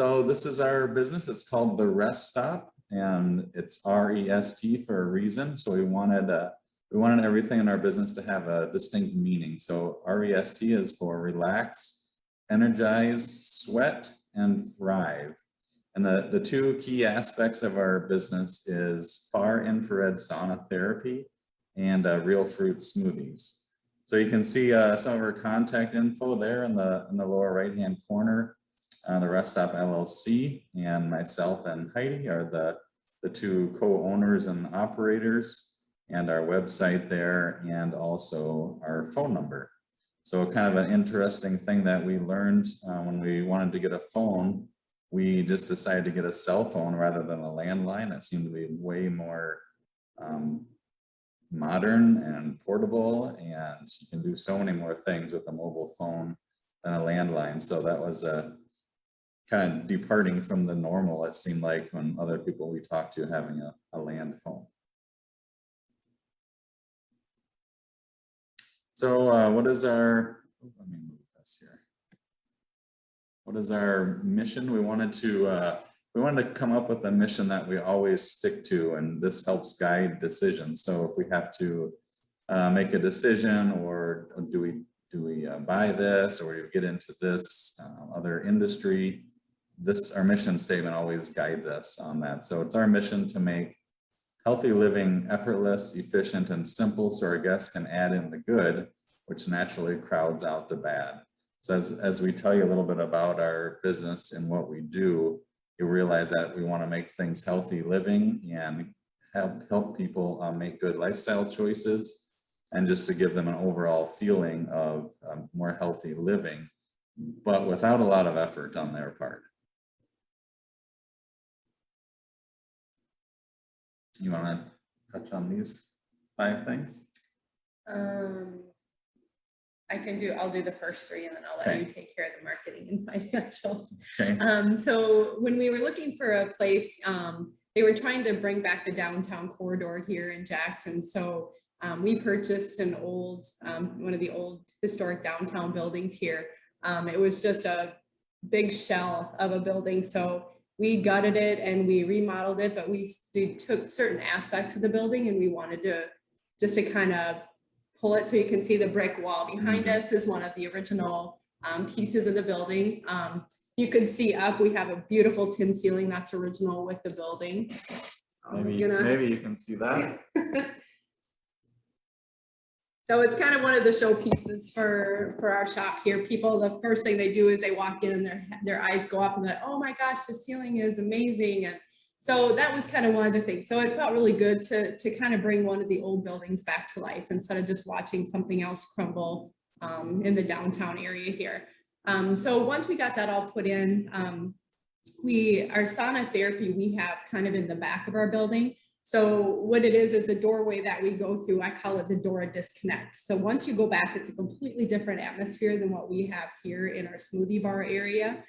So this is our business. It's called the R.E.S.T Stop, and it's R-E.S.T for a reason. So we wanted everything in our business to have a distinct meaning. So R-E.S.T is for relax, energize, sweat, and thrive. And the two key aspects of our business is far infrared sauna therapy and real fruit smoothies. So you can see some of our contact info there in the lower right-hand corner. The R.E.S.T Stop LLC and myself and Heidi are the two co-owners and operators, and our website there, and also our phone number. So kind of an interesting thing that we learned when we wanted to get a phone, we just decided to get a cell phone rather than a landline. It seemed to be way more modern and portable, and you can do so many more things with a mobile phone than a landline. So that was kind of departing from the normal, it seemed like, when other people we talked to having a land phone. So what is our, let me move this here. What is our mission? We wanted to come up with a mission that we always stick to, and this helps guide decisions. So if we have to make a decision, or do we buy this, or do we get into this other industry, our mission statement always guides us on that. So it's our mission to make healthy living effortless, efficient, and simple, so our guests can add in the good, which naturally crowds out the bad. So as we tell you a little bit about our business and what we do, you realize that we want to make things healthy living and help people make good lifestyle choices, and just to give them an overall feeling of more healthy living, but without a lot of effort on their part. You want to touch on these 5 things? I'll do the first 3, and then I'll let you take care of the marketing and financials. Okay. So when we were looking for a place, they were trying to bring back the downtown corridor here in Jackson. So we purchased an old, one of the old historic downtown buildings here. It was just a big shell of a building. So we gutted it and we remodeled it, but we took certain aspects of the building, and we wanted to just to kind of pull it so you can see the brick wall behind us is one of the original pieces of the building. You could see up, we have a beautiful tin ceiling that's original with the building. Maybe you can see that. So it's kind of one of the showpieces for our shop here. People, the first thing they do is they walk in and their eyes go up and they're like, oh my gosh, the ceiling is amazing. And so that was kind of one of the things. So it felt really good to kind of bring one of the old buildings back to life instead of just watching something else crumble in the downtown area here. So once we got that all put in, our sauna therapy we have kind of in the back of our building. So what it is a doorway that we go through. I call it the door of disconnect. So once you go back, it's a completely different atmosphere than what we have here in our Smoothie Bar area.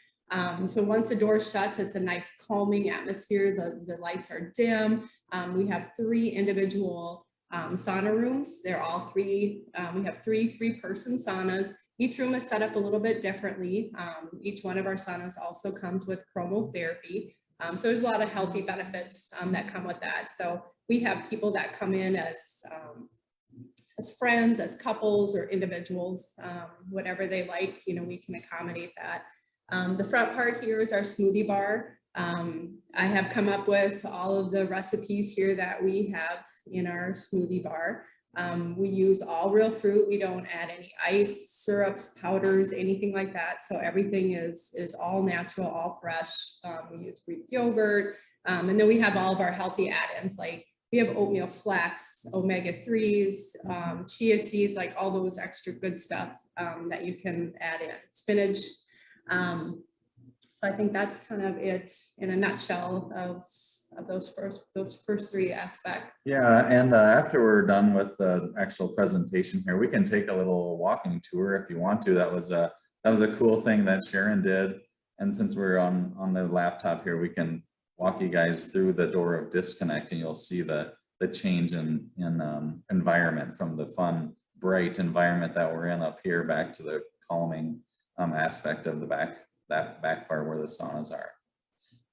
So once the door shuts, it's a nice calming atmosphere. The lights are dim. We have 3 individual sauna rooms. They're all 3. We have 3 3-person saunas. Each room is set up a little bit differently. Each one of our saunas also comes with chromotherapy. So there's a lot of healthy benefits that come with that. So we have people that come in as friends, as couples, or individuals, whatever they like, we can accommodate that. The front part here is our smoothie bar. I have come up with all of the recipes here that we have in our smoothie bar. We use all real fruit. We don't add any ice, syrups, powders, anything like that. So everything is all natural, all fresh. We use Greek yogurt. And then we have all of our healthy add-ins, like we have oatmeal flax, omega-3s, chia seeds, like all those extra good stuff that you can add in, spinach. So I think that's kind of it in a nutshell of those first 3 aspects. Yeah, and after we're done with the actual presentation here, we can take a little walking tour if you want to. That was a cool thing that Sharon did, and since we're on the laptop here, we can walk you guys through the door of disconnect, and you'll see the change in environment from the fun, bright environment that we're in up here back to the calming aspect of that back part where the saunas are.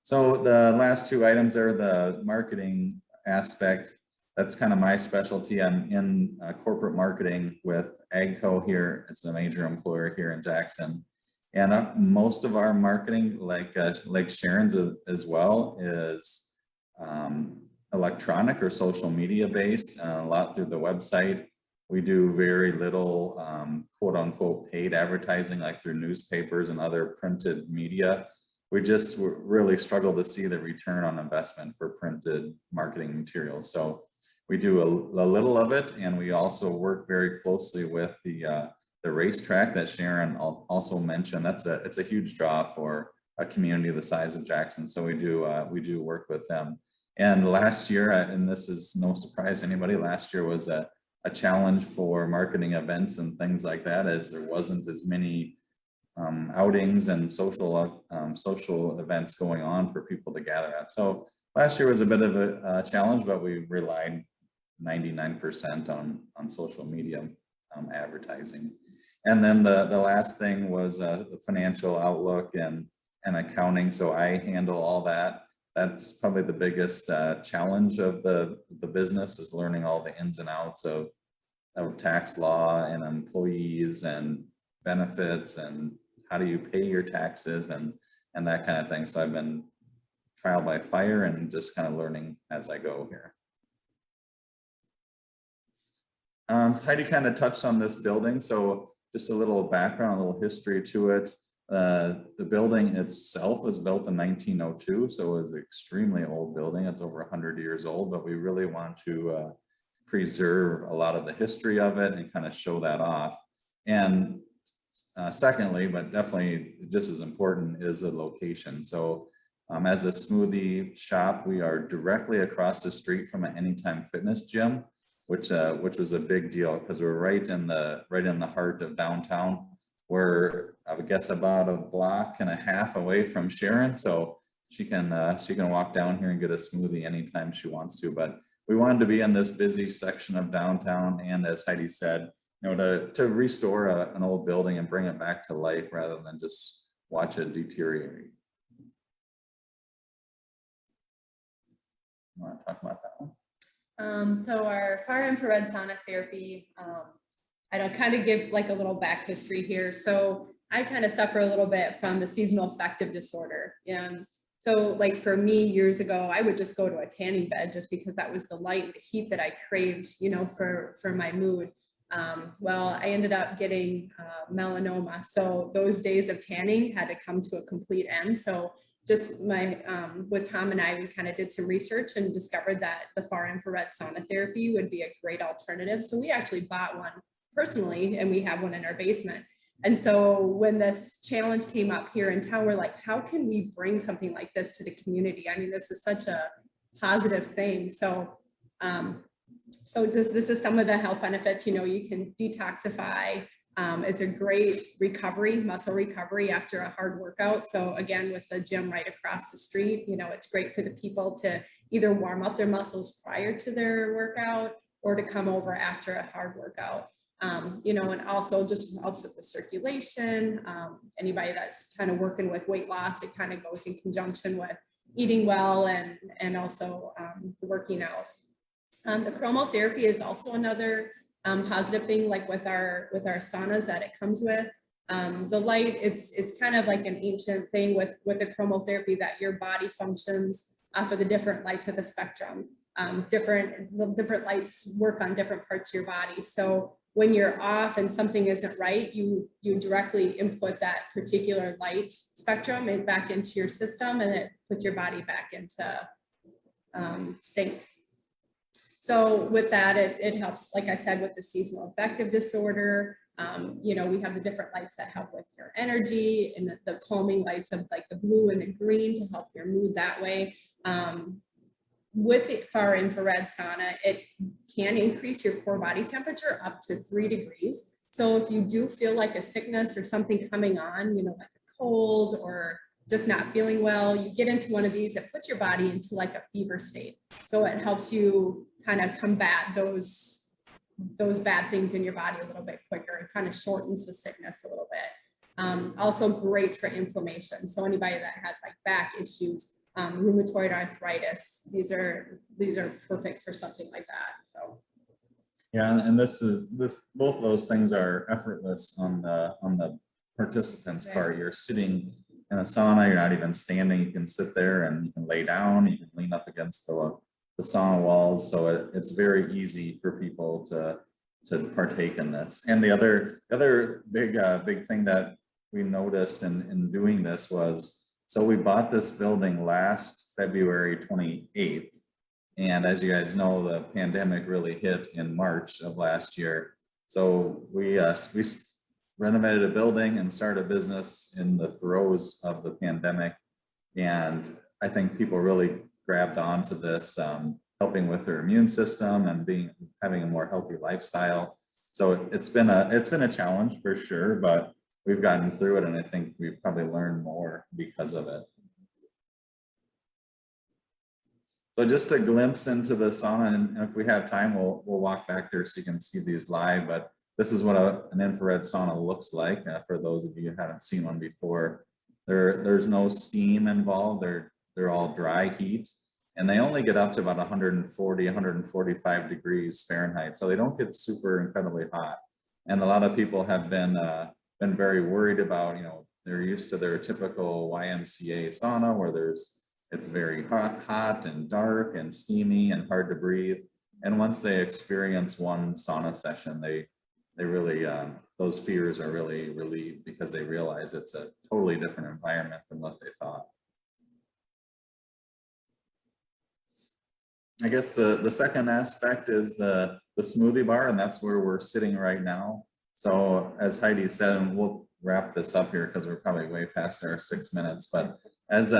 So the last two items are the marketing aspect. That's kind of my specialty. I'm in corporate marketing with AGCO here. It's a major employer here in Jackson. And most of our marketing, like Sharon's as well, is electronic or social media based, a lot through the website. We do very little quote unquote paid advertising, like through newspapers and other printed media. We just really struggle to see the return on investment for printed marketing materials. So we do a little of it, and we also work very closely with the racetrack that Sharon also mentioned. It's a huge draw for a community the size of Jackson. So we do work with them. And last year, and this is no surprise to anybody, last year was a challenge for marketing events and things like that, as there wasn't as many outings and social events going on for people to gather at. So last year was a bit of a challenge, but we relied 99% on social media advertising. And then the last thing was the financial outlook and accounting. So I handle all that. That's probably the biggest challenge of the business, is learning all the ins and outs of tax law and employees and benefits and how do you pay your taxes and that kind of thing. So I've been trial by fire and just kind of learning as I go here. So Heidi kind of touched on this building. So just a little background, a little history to it. The building itself was built in 1902, so it was an extremely old building. It's over 100 years old, but we really want to preserve a lot of the history of it and kind of show that off. And secondly, but definitely just as important, is the location. So as a smoothie shop, we are directly across the street from an Anytime Fitness gym, which was a big deal because we're right in the heart of downtown. We're, I would guess, about a block and a half away from Sharon, so she can walk down here and get a smoothie anytime she wants to. But we wanted to be in this busy section of downtown, and as Heidi said, to restore an old building and bring it back to life rather than just watch it deteriorate. You want to talk about that one? So our far infrared sauna therapy, I'll kind of give like a little back history here. So I kind of suffer a little bit from the seasonal affective disorder. And so like for me years ago, I would just go to a tanning bed just because that was the light and the heat that I craved, for my mood. Well, I ended up getting melanoma. So those days of tanning had to come to a complete end. So just with Tom and I, we kind of did some research and discovered that the far infrared sauna therapy would be a great alternative. So we actually bought one personally, and we have one in our basement. And so when this challenge came up here in town, we're like, how can we bring something like this to the community? I mean, this is such a positive thing. So this is some of the health benefits. You can detoxify. It's a great muscle recovery after a hard workout. So again, with the gym right across the street, it's great for the people to either warm up their muscles prior to their workout or to come over after a hard workout. And also just helps with the circulation. Anybody that's kind of working with weight loss, it kind of goes in conjunction with eating well and also working out. The chromotherapy is also another positive thing, like with our saunas that it comes with. The light, it's kind of like an ancient thing with the chromotherapy, that your body functions for the different lights of the spectrum. Different lights work on different parts of your body. So when you're off and something isn't right, you directly input that particular light spectrum and back into your system, and it puts your body back into sync. So with that, it helps, like I said, with the seasonal affective disorder. We have the different lights that help with your energy, and the calming lights of like the blue and the green to help your mood that way. With the far infrared sauna, it can increase your core body temperature up to 3 degrees. So if you do feel like a sickness or something coming on, like a cold or just not feeling well, you get into one of these, it puts your body into like a fever state. So it helps you kind of combat those bad things in your body a little bit quicker. It kind of shortens the sickness a little bit. Also great for inflammation. So anybody that has like back issues, rheumatoid arthritis. These are perfect for something like that. So. Yeah, and both of those things are effortless on the participant's part. You're sitting in a sauna, you're not even standing, you can sit there and you can lay down, you can lean up against the sauna walls. So it's very easy for people to partake in this. And the other big thing that we noticed in doing this was, so we bought this building last February 28th. And as you guys know, the pandemic really hit in March of last year. So we renovated a building and started a business in the throes of the pandemic. And I think people really grabbed onto this, helping with their immune system and having a more healthy lifestyle. So it's been a challenge for sure, but we've gotten through it, and I think we've probably learned more because of it. So just a glimpse into the sauna, and if we have time, we'll walk back there so you can see these live, but this is what an infrared sauna looks like. For those of you who haven't seen one before, there's no steam involved. They're all dry heat, and they only get up to about 140, 145 degrees Fahrenheit. So they don't get super incredibly hot. And a lot of people have been very worried about, they're used to their typical YMCA sauna where it's very hot and dark and steamy and hard to breathe. And once they experience one sauna session, they really, those fears are really relieved because they realize it's a totally different environment than what they thought. I guess the second aspect is the smoothie bar, and that's where we're sitting right now. So as Heidi said, and we'll wrap this up here because we're probably way past our 6 minutes, but as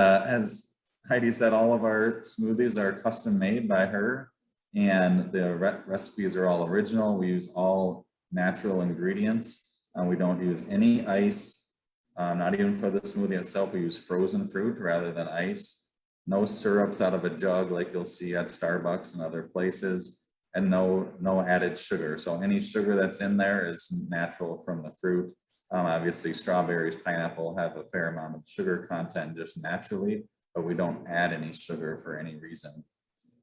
Heidi said, all of our smoothies are custom made by her, and the recipes are all original. We use all natural ingredients. We don't use any ice, not even for the smoothie itself. We use frozen fruit rather than ice. No syrups out of a jug like you'll see at Starbucks and other places, and no added sugar. So any sugar that's in there is natural from the fruit. Obviously, strawberries, pineapple have a fair amount of sugar content just naturally, but we don't add any sugar for any reason.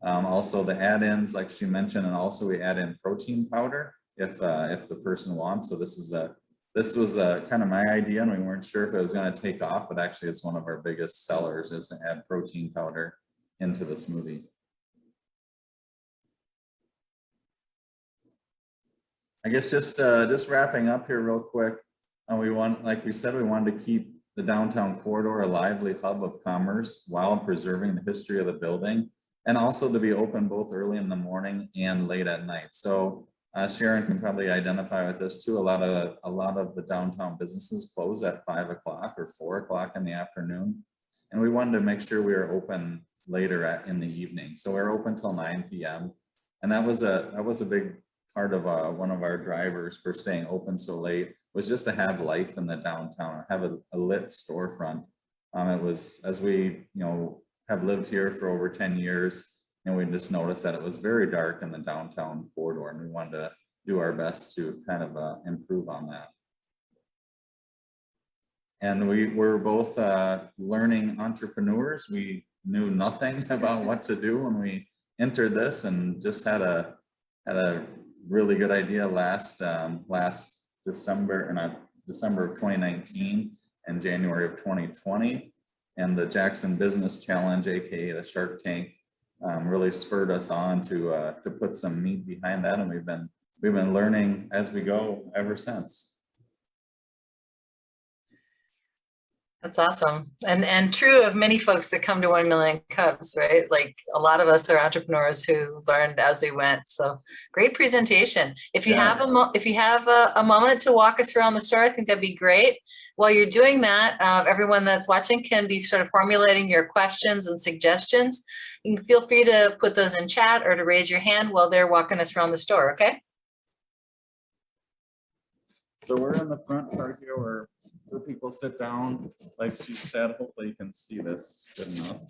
Also the add-ins, like she mentioned, and also we add in protein powder if the person wants. So this was kind of my idea, and we weren't sure if it was going to take off, but actually it's one of our biggest sellers is to add protein powder into the smoothie. I guess just wrapping up here real quick. Like we said, we wanted to keep the downtown corridor a lively hub of commerce while preserving the history of the building, and also to be open both early in the morning and late at night. So Sharon can probably identify with this too. A lot of the downtown businesses close at 5 o'clock or 4 o'clock in the afternoon, and we wanted to make sure we were open later in the evening. So we're open till 9 p.m. and that was a big part of one of our drivers for staying open so late, was just to have life in the downtown, have a lit storefront. It was, as we have lived here for over 10 years, and we just noticed that it was very dark in the downtown corridor, and we wanted to do our best to kind of improve on that. And we were both learning entrepreneurs. We knew nothing about what to do when we entered this, and just had a really good idea last December, December of 2019 and January of 2020. And the Jackson Business Challenge, aka the Shark Tank, really spurred us on to put some meat behind that, and we've been learning as we go ever since. That's awesome. And true of many folks that come to 1 Million Cups, right? Like a lot of us are entrepreneurs who learned as we went. So great presentation. If you have a moment to walk us around the store, I think that'd be great. While you're doing that, everyone that's watching can be sort of formulating your questions and suggestions. You can feel free to put those in chat or to raise your hand while they're walking us around the store, okay? So we're in the front part here where people sit down, like she said. Hopefully you can see this good enough.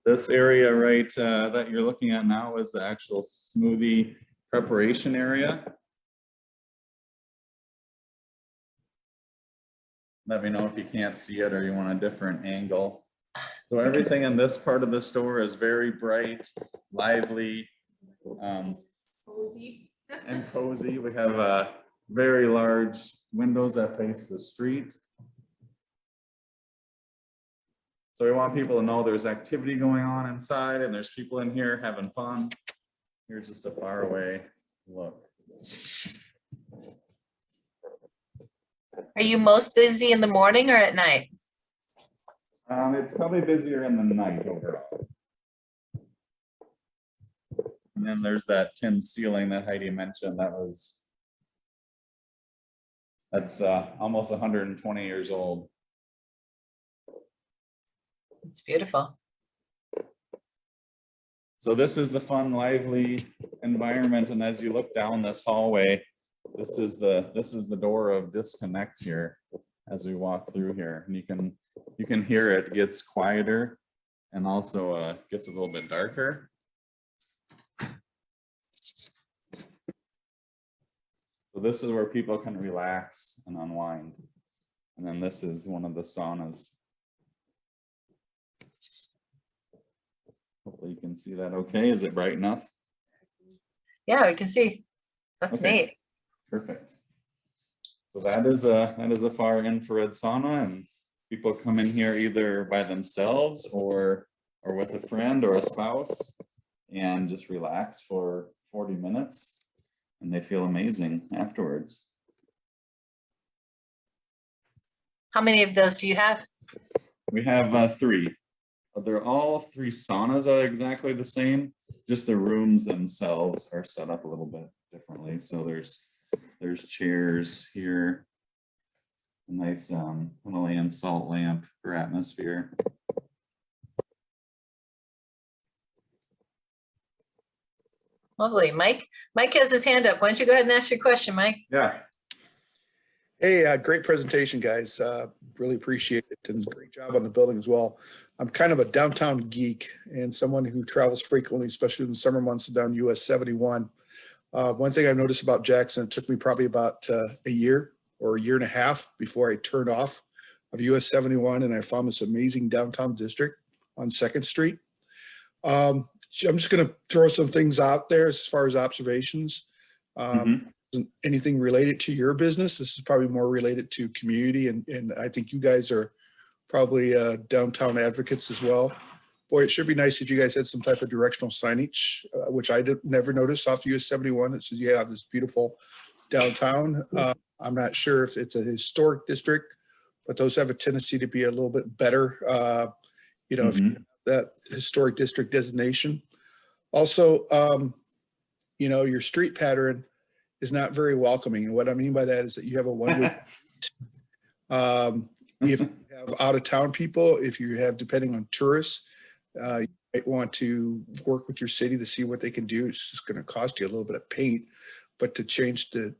This area right that you're looking at now is the actual smoothie preparation area. let me know if you can't see it or you want a different angle. So everything in this part of the store is very bright, lively, Cozy. and cozy. We have very large windows that face the street. So we want people to know there's activity going on inside and there's people in here having fun. Here's just a far away look. Are you most busy in the morning or at night? It's probably busier in the night overall. And then there's that tin ceiling that Heidi mentioned. That's almost 120 years old. It's beautiful. So this is the fun, lively environment. And as you look down this hallway, this is the door of disconnect here as we walk through here. And you can hear it gets quieter and also gets a little bit darker. So this is where people can relax and unwind. And then this is one of the saunas. Hopefully you can see that okay. Is it bright enough? Yeah, we can see. That's Okay. neat. Perfect. So that is a far infrared sauna, and people come in here either by themselves or with a friend or a spouse and just relax for 40 minutes and they feel amazing afterwards. How many of those do you have? We have 3. They're all 3 saunas are exactly the same, just the rooms themselves are set up a little bit differently. So there's chairs here, a nice Himalayan salt lamp for atmosphere. Lovely. Mike has his hand up. Why don't you go ahead and ask your question, Mike? Yeah. Hey, great presentation, guys. Really appreciate it, and great job on the building as well. I'm kind of a downtown geek and someone who travels frequently, especially in the summer months down US 71. One thing I've noticed about Jackson, it took me probably about a year or a year and a half before I turned off of US 71 and I found this amazing downtown district on 2nd Street. I'm just going to throw some things out there as far as observations. Isn't anything related to your business. This is probably more related to community, and I think you guys are probably downtown advocates as well. Boy, it should be nice if you guys had some type of directional signage, which I never noticed off US 71. It says you have this beautiful downtown. I'm not sure if it's a historic district, but those have a tendency to be a little bit better, if you have that historic district designation. Also, your street pattern is not very welcoming. And what I mean by that is that you have a one-way. If you have out-of-town people, if you have, depending on tourists, you might want to work with your city to see what they can do. It's just going to cost you a little bit of paint, but to change the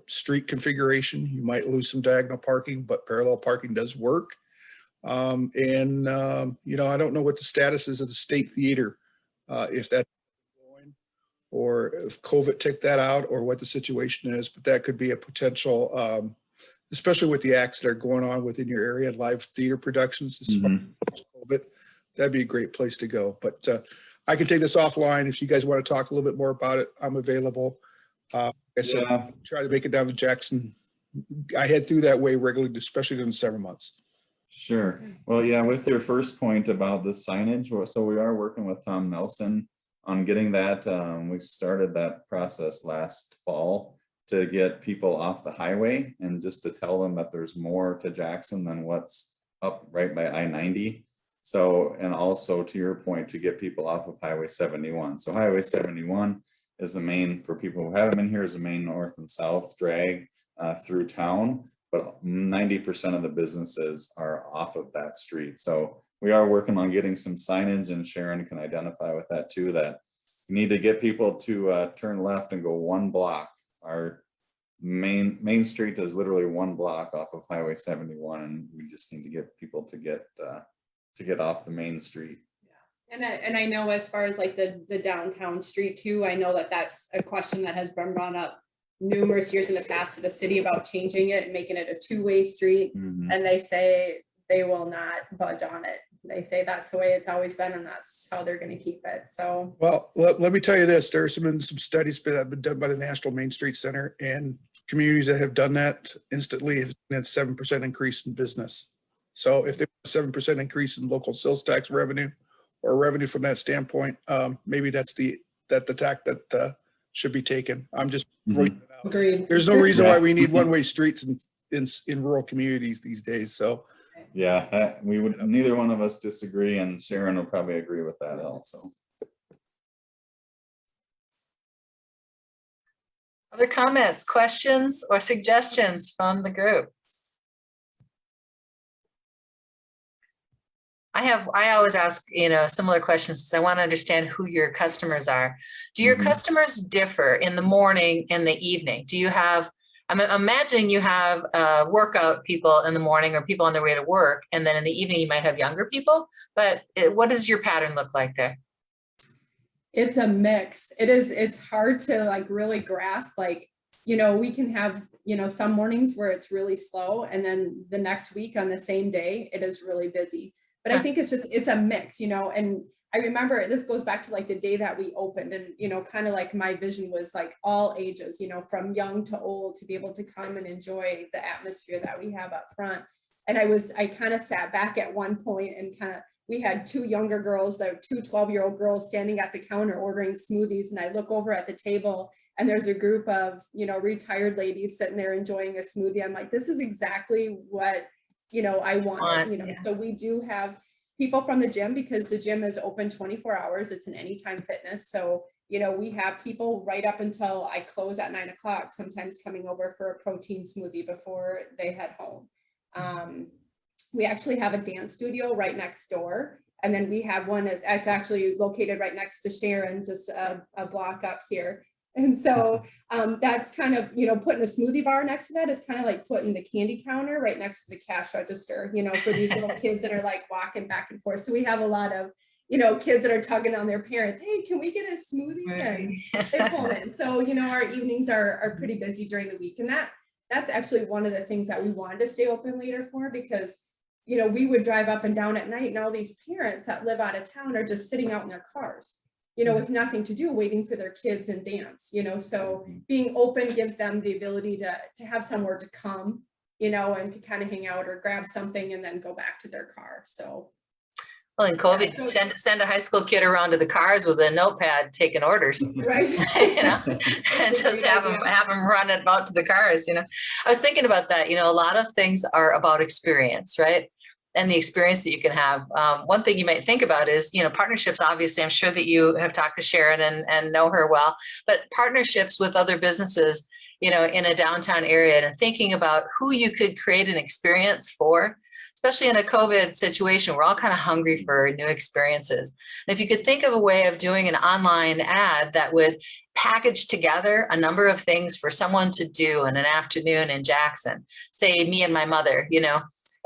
street configuration, you might lose some diagonal parking, but parallel parking does work. I don't know what the status is of the State Theater, if that's going, or if COVID took that out, or what the situation is, but that could be a potential, especially with the acts that are going on within your area, live theater productions, as far as COVID, that'd be a great place to go. But I can take this offline if you guys want to talk a little bit more about it. I'm available. Like I said, try to make it down to Jackson. I head through that way regularly, especially during the summer months. Sure. Well, yeah, with your first point about the signage, so we are working with Tom Nelson on getting that. We started that process last fall to get people off the highway and just to tell them that there's more to Jackson than what's up right by I-90. So, and also to your point, to get people off of Highway 71. So Highway 71 is the main, for people who haven't been here, is the main north and south drag through town, but 90% of the businesses are off of that street. So we are working on getting some signage, and Sharon can identify with that too, that you need to get people to turn left and go 1 block. Our main street is literally 1 block off of Highway 71, and we just need to get people to get off the main street. And I know as far as like the downtown street too, I know that that's a question that has been brought up numerous years in the past to the city about changing it and making it a two-way street. Mhm. And they say they will not budge on it. They say that's the way it's always been and that's how they're going to keep it. So, Well, let me tell you this, there's been some studies that have been done by the National Main Street Center, and communities that have done that instantly have seen a 7% increase in business. So if they have a 7% increase in local sales tax revenue or revenue from that standpoint, maybe that's the tack that should be taken. I'm just voicing it out. agreed. There's no reason Yeah. why we need one-way streets in rural communities these days. So Yeah, we would, neither one of us disagree, and Sharon will probably agree with that also. Other comments, questions, or suggestions from the group? I always ask, similar questions because I want to understand who your customers are. Do your Mhm. customers differ in the morning and the evening? Do you have, I'm imagining you have workout people in the morning or people on their way to work, and then in the evening you might have younger people, but what does your pattern look like there? It's a mix. It's hard to like really grasp, like, we can have, some mornings where it's really slow and then the next week on the same day, it is really busy. But I think it's a mix, and I remember this goes back to like the day that we opened and, kind of like my vision was like all ages, from young to old to be able to come and enjoy the atmosphere that we have up front. And I kind of sat back at one point and we had two younger girls, two 12-year-old girls standing at the counter ordering smoothies. And I look over at the table and there's a group of, retired ladies sitting there enjoying a smoothie. I'm like, this is exactly what, I wanted, Yeah. So we do have people from the gym because the gym is open 24 hours. It's an anytime fitness. So, we have people right up until I close at 9 o'clock, sometimes coming over for a protein smoothie before they head home. We actually have a dance studio right next door. And then we have one that's actually located right next to Sharon, just a block up here. And so that's kind of, putting a smoothie bar next to that is kind of like putting the candy counter right next to the cash register, for these little kids that are like walking back and forth. So we have a lot of, kids that are tugging on their parents. Hey, can we get a smoothie? And they pull in. So, our evenings are pretty busy during the week. And that's actually one of the things that we wanted to stay open later for, because we would drive up and down at night and all these parents that live out of town are just sitting out in their cars, with nothing to do, waiting for their kids and dance, so being open gives them the ability to have somewhere to come, and to kind of hang out or grab something and then go back to their car. So. Well, in COVID, Yeah, so, send a high school kid around to the cars with a notepad taking orders, right. and just have them run it out to the cars. I was thinking about that. A lot of things are about experience, right? And the experience that you can have. One thing you might think about is, partnerships. Obviously, I'm sure that you have talked to Sharon and know her well, but partnerships with other businesses, in a downtown area, and thinking about who you could create an experience for. Especially in a COVID situation, we're all kind of hungry for new experiences. And if you could think of a way of doing an online ad that would package together a number of things for someone to do in an afternoon in Jackson, say me and my mother,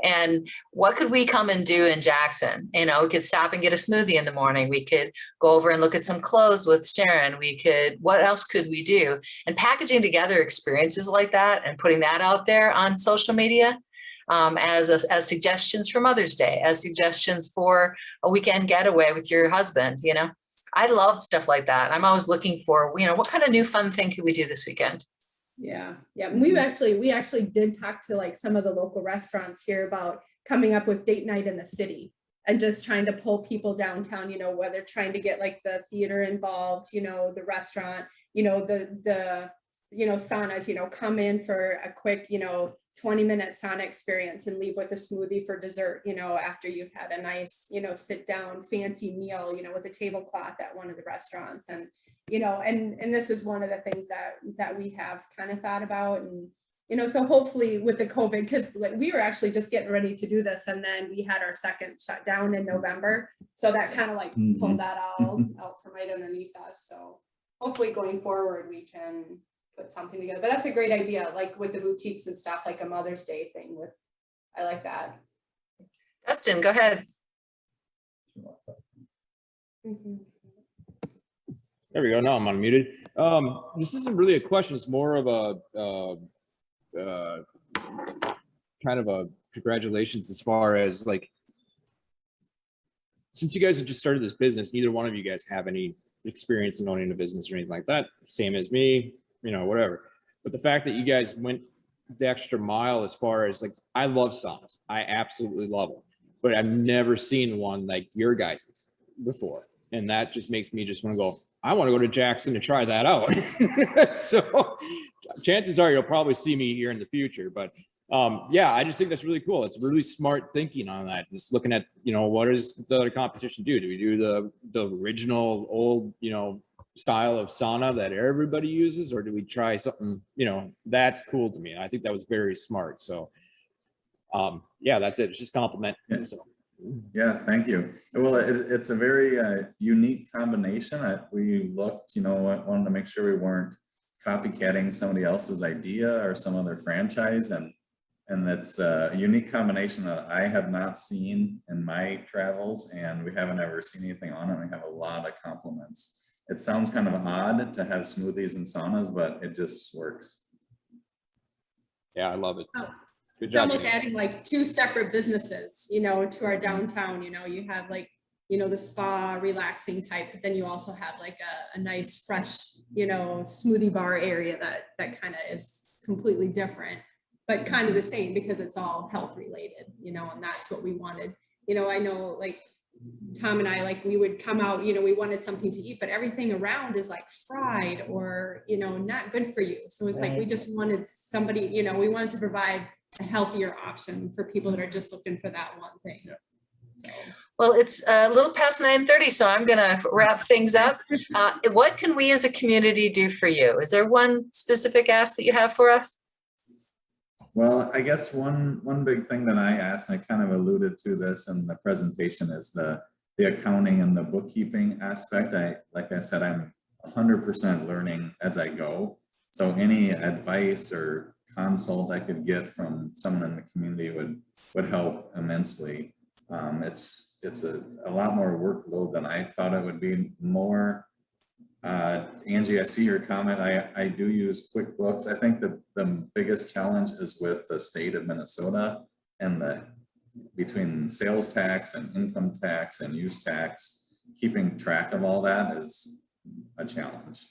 and what could we come and do in Jackson? We could stop and get a smoothie in the morning. We could go over and look at some clothes with Sharon. What else could we do? And packaging together experiences like that and putting that out there on social media. As suggestions for Mother's Day, as suggestions for a weekend getaway with your husband, I love stuff like that. I'm always looking for, what kind of new fun thing could we do this weekend? Yeah. We actually did talk to like some of the local restaurants here about coming up with date night in the city and just trying to pull people downtown, whether trying to get like the theater involved, the restaurant, the saunas, come in for a quick, 20-minute sauna experience and leave with a smoothie for dessert, after you've had a nice, sit down fancy meal, with a tablecloth at one of the restaurants. And, and this is one of the things that we have kind of thought about. And, so hopefully with the COVID, because we were actually just getting ready to do this. And then we had our second shutdown in November. So that kind of like pulled that all out from right underneath us. So hopefully going forward, we can put something together. But that's a great idea, like with the boutiques and stuff, like a Mother's Day thing. I like that. Dustin, go ahead. There we go. No, I'm unmuted. This isn't really a question. It's more of a kind of a congratulations as far as like, since you guys have just started this business, neither one of you guys have any experience in owning a business or anything like that. Same as me, you know, whatever. But the fact that you guys went the extra mile as far as like, I love saunas. I absolutely love them, but I've never seen one like your guys's before. And that just makes me just want to go, I want to go to Jackson to try that out. So chances are you'll probably see me here in the future, but yeah, I just think that's really cool. It's really smart thinking on that. Just looking at, you know, what does the other competition do? Do we do the original old, you know, style of sauna that everybody uses, or do we try something, you know, that's cool to me. I think that was very smart. So yeah, that's it. It's just compliment. Yeah. So Yeah, thank you. Well, it's a very unique combination. We looked, you know, wanted to make sure we weren't copycatting somebody else's idea or some other franchise, and that's a unique combination that I have not seen in my travels, and we haven't ever seen anything on it. We have a lot of compliments. It sounds kind of odd to have smoothies and saunas, but it just works. yeah, I love it. Oh. Good It's job. almost Jane. adding like two separate businesses, you know, to our downtown. You know, you have like, you know, the spa relaxing type, but then you also have like a nice fresh, you know, smoothie bar area that kind of is completely different, but kind of the same because it's all health related, you know, and that's what we wanted. You know, I know like Tom and I, like we would come out, you know, we wanted something to eat, but everything around is like fried or, you know, not good for you. So it's like, we just wanted somebody, you know, we wanted to provide a healthier option for people that are just looking for that one thing. Yeah. So. Well, it's a little past 9:30, so I'm going to wrap things up. What can we as a community do for you? Is there one specific ask that you have for us? Well, I guess one big thing that I asked, and I kind of alluded to this in the presentation, is the accounting and the bookkeeping aspect. Like I said, I'm 100% learning as I go. So any advice or consult I could get from someone in the community would help immensely. It's a lot more workload than I thought it would be. More Angie, I see your comment. I do use QuickBooks. I think the biggest challenge is with the state of Minnesota, and between sales tax and income tax and use tax, keeping track of all that is a challenge.